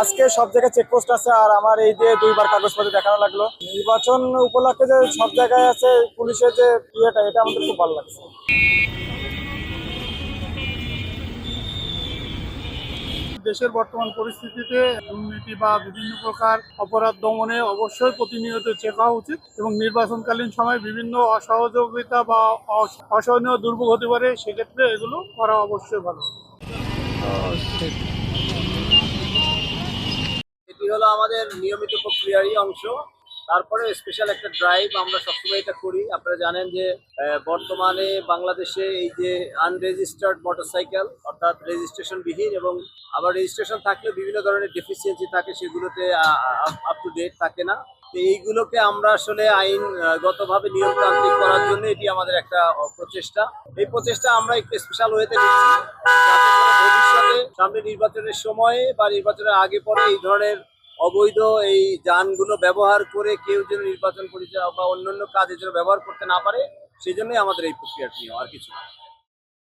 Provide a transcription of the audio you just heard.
আজকে সব জায়গায় চেকপোস্ট আছে, আর আমার এই যে দুইবার কাগজপত্র দেখানো লাগলো। নির্বাচন উপলক্ষে যে সব জায়গায় আছে পুলিশের যে ইয়েটা, এটা আমাদের খুব ভালো লাগছে। দেশের বর্তমান পরিস্থিতিতে দুর্নীতি বা বিভিন্ন প্রকার অপরাধ দমনে অবশ্যই প্রতিনিয়ত চেক হওয়া উচিত এবং নির্বাচনকালীন সময় বিভিন্ন অসহযোগিতা বা অসহনীয় দুর্ভোগ হতে পারে, সেক্ষেত্রে এগুলো করা অবশ্যই ভালো। এটি হলো আমাদের নিয়মিত প্রক্রিয়ারই অংশ। তারপরে স্পেশাল একটা ড্রাইভ আমরা সবসময় এটা করি। আপনারা জানেন যে বর্তমানে বাংলাদেশে এই যে আনরেজিস্টার্ড মোটরসাইকেল, অর্থাৎ রেজিস্ট্রেশন বিহীন এবং আবার রেজিস্ট্রেশন থাকলে বিভিন্ন ধরনের ডেফিসিয়েন্সি থাকে, সেগুলোতে আপ টু ডেট থাকে না। তো এইগুলোকে আমরা আসলে আইনগতভাবে নিয়মতান্ত্রিক করার জন্য এটি আমাদের একটা প্রচেষ্টা। এই প্রচেষ্টা আমরা একটু স্পেশাল ওয়েতে নিচ্ছি, যাতে করে ভবিষ্যতে সামনে নির্বাচনের সময়ে বা নির্বাচনের আগে পরে এই ধরনের অবৈধ এই যানগুলো ব্যবহার করে কেউ যেন নির্বাচন পরিচালনা বা অন্যান্য কাজে যেন ব্যবহার করতে না পারে, সেই জন্যই আমাদের এই প্রক্রিয়াটি নিয়ে, আর কিছু না।